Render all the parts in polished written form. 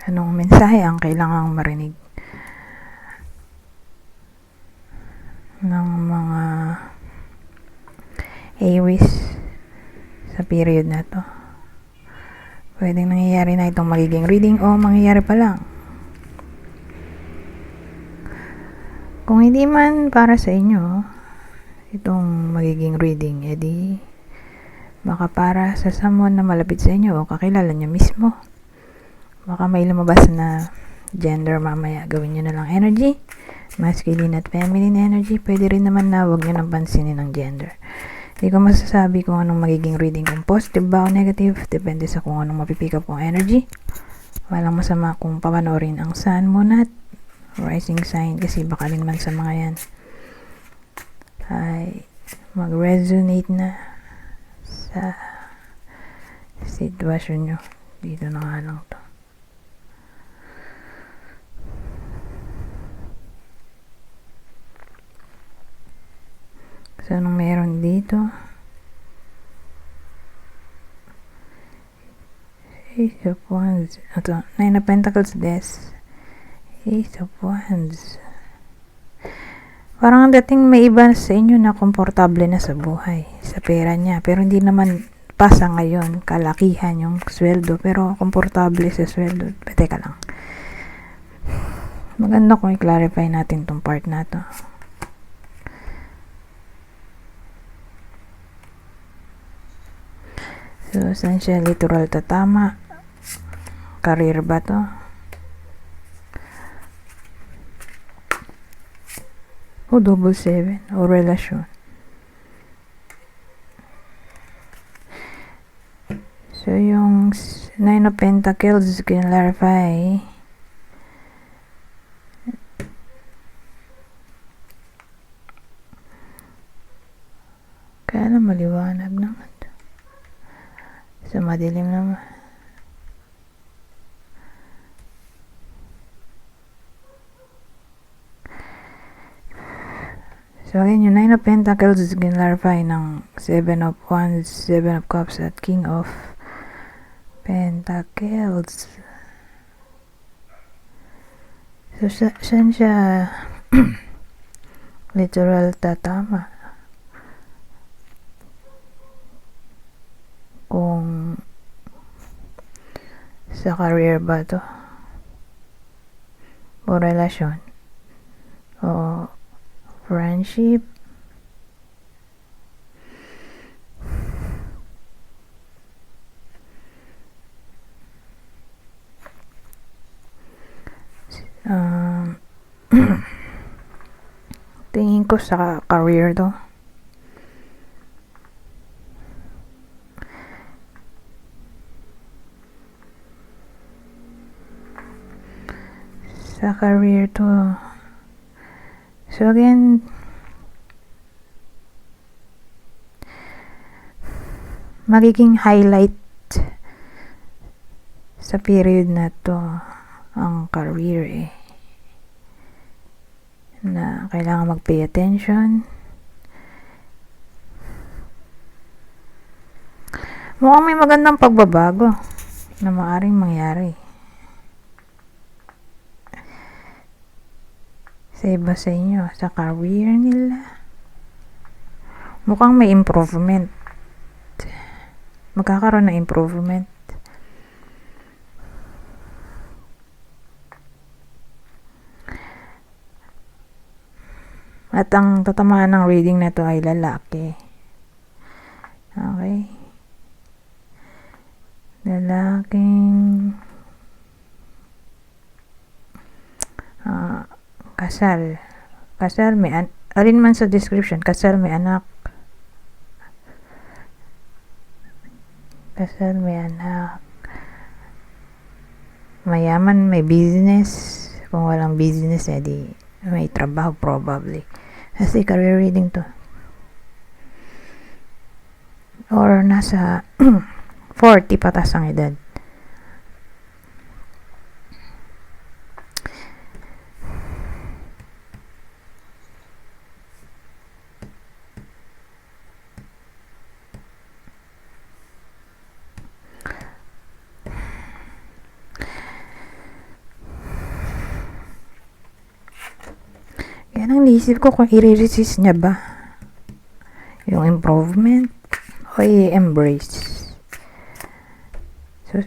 Anong mensahe ang kailangang marinig ng mga Aries sa period na to? Pwedeng nangyayari na itong magiging reading o mangyayari pa lang. Kung hindi man para sa inyo itong magiging reading, edi baka para sa someone na malapit sa inyo o kakilala niya mismo. Baka may lumabas na gender mamaya. Gawin nyo na lang energy, masculine at feminine energy. Pwede rin naman na huwag nyo nang pansinin ng gender. Hindi ko masasabi kung anong magiging reading, kung positive ba o negative. Depende sa kung anong mapipick up kong energy. Walang masama kung papanoorin ang sun, moon at rising sign, kasi baka rin man sa mga yan ay mag-resonate na sa sitwasyon nyo. Dito na nga lang to. So, anong meron dito? Ace of Wands. Ito, Nine of Pentacles, Death. Ace of Wands. Parang dating may iba sa inyo na komportable na sa buhay, sa pera niya. Pero hindi naman pasa ngayon, kalakihan yung sweldo. Pero komportable sa sweldo. Teka lang. Maganda kung i-clarify natin tong part na to. So, saan siya literal tatama? Career ba to? O double 7? O relasyon? So, yung Nine of Pentacles, clarify. Kaya na maliwanag naman. So, madilim naman. So, again, yung Nine of Pentacles is clarify ng Seven of Wands, Seven of Cups, at King of Pentacles. So, saan siya literal tatama? Kung sa career ba to? O relasyon? O friendship? Tingin ko sa career to. Sa career to. So again, magiging highlight sa period na to ang career na kailangan mag-pay attention. Mukhang may magandang pagbabago na maaaring mangyari sa iba sa inyo, sa career nila. Mukhang may improvement. Magkakaroon ng improvement. At ang tatamaan ng reading na to ay lalaki. Okay. Lalaking kasal. Kasal, may alin man sa description, kasal, may anak. Kasal, may anak. Mayaman, may business. Kung walang business, edi may trabaho probably. Kasi career reading to. Or nasa 40 patas ang edad. lang naisip ko kung i-resist niya ba yung improvement o i-embrace. So,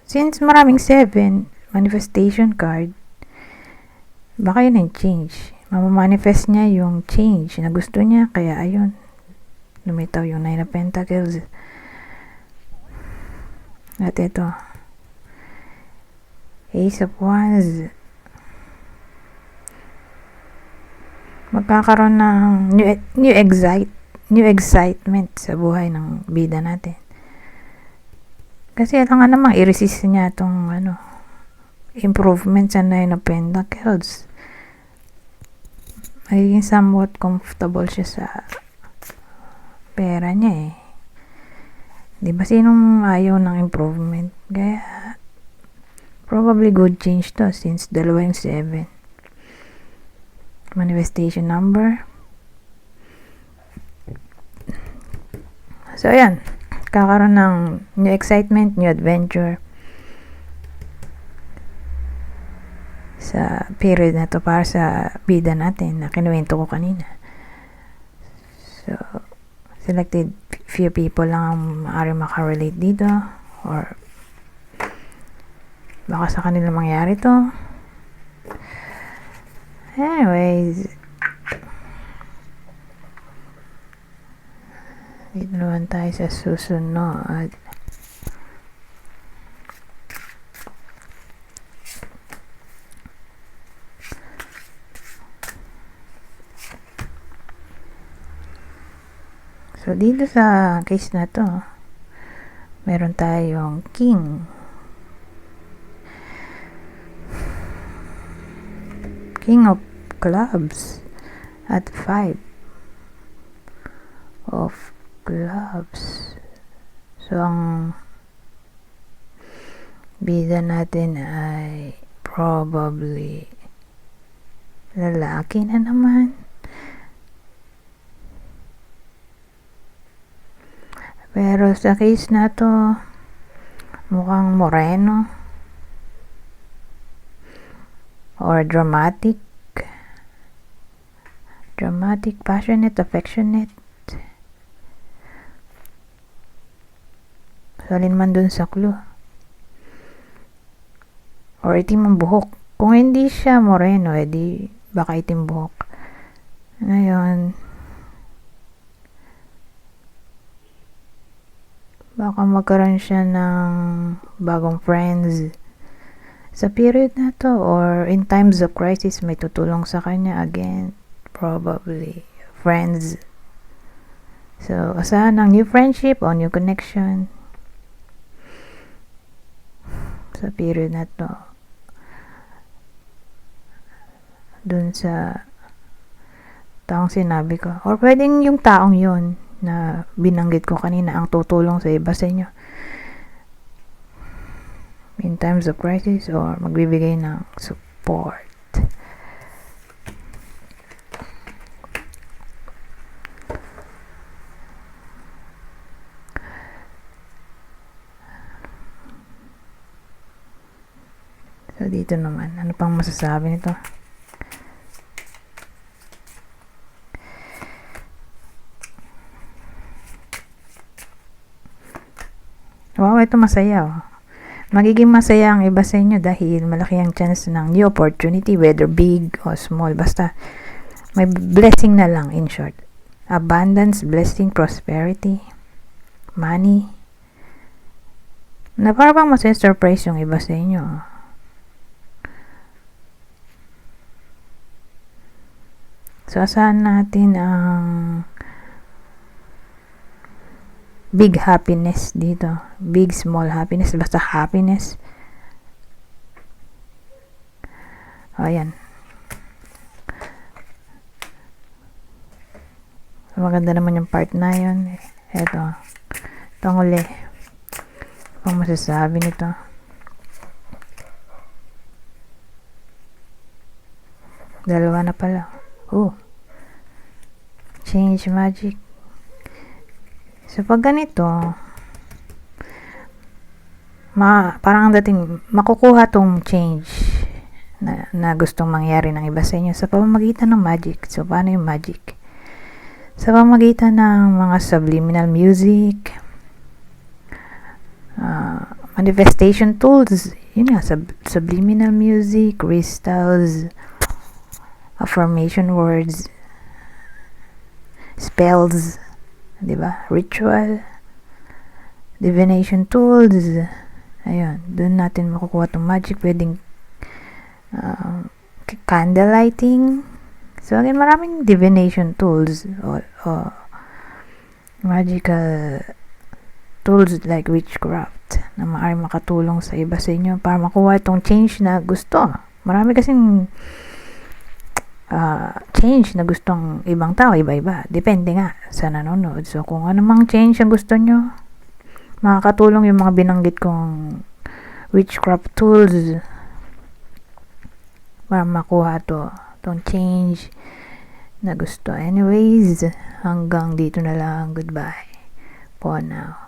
since maraming 7 manifestation card, baka yun ang change. Mamamanifest niya yung change na gusto niya, kaya ayun, lumitaw yung 9 of Pentacles. At ito, Ace of Wands. Magkakaroon ng new excitement sa buhay ng bida natin. Kasi alam nga namang i-resist niya itong improvement sa 9 of Pentacles. Magiging somewhat comfortable siya sa pera niya eh. Di ba sinong ayaw ng improvement? Kaya probably good change to since dalawa yung 7. Manifestation number. So ayan, kakaroon ng new excitement, new adventure sa period na to para sa bida natin na kinuwento ko kanina. So, selected few people lang ang maaari makarelate dito or baka sa kanila mangyari to. Anyways, dito naman tayo sa susunod. So, dito sa case na to, meron tayong King of Clubs at 5 of Clubs. So, ang bida natin ay probably lalaki na naman. Pero sa case na to, mukhang moreno or dramatic, passionate, affectionate. Salin man dun sa clue. Or itim ang buhok. Kung hindi siya moreno, edi baka itim buhok. Ngayon, baka magkaroon siya ng bagong friends sa period na to, or in times of crisis may tutulong sa kanya. Again, probably friends. So, asahan ng new friendship o new connection sa period na to dun sa taong sinabi ko, or pwedeng yung taong yun na binanggit ko kanina ang tutulong sa iba sa inyo in times of crisis or magbibigay ng support. So dito naman, ano pang masasabi nito? Wow, ito masaya oh. Magiging masaya ang iba sa inyo dahil malaki ang chance ng new opportunity, whether big or small. Basta may blessing na lang, in short. Abundance, blessing, prosperity, money. Na parang masaya surprise yung iba sa inyo. So, asahan natin ang big happiness dito. Big, small happiness. Basta happiness. O, ayan. Maganda naman yung part na yun. Eto. Itong uli. Kung masasabi nito. Dalawa na pala. Oh. Change magic. So, pag ganito, parang ang dating, makukuha tong change na gustong mangyari ng iba sa inyo sa pamamagitan ng magic. So, paano yung magic? Sa pamamagitan ng mga subliminal music, manifestation tools, yun nga, subliminal music, crystals, affirmation words, spells, diba? Ritual, divination tools, ayun, doon natin makukuha itong magic. Pwedeng candle lighting. So again, maraming divination tools o magical tools like witchcraft na maaaring makatulong sa iba sa inyo para makuha itong change na gusto. Marami kasing change na gustong ibang tao, iba-iba. Depende nga sa nanonood. So, kung anumang change ang gusto nyo, makakatulong yung mga binanggit kong witchcraft tools para makuha itong change na gusto. Anyways, hanggang dito na lang. Goodbye for now.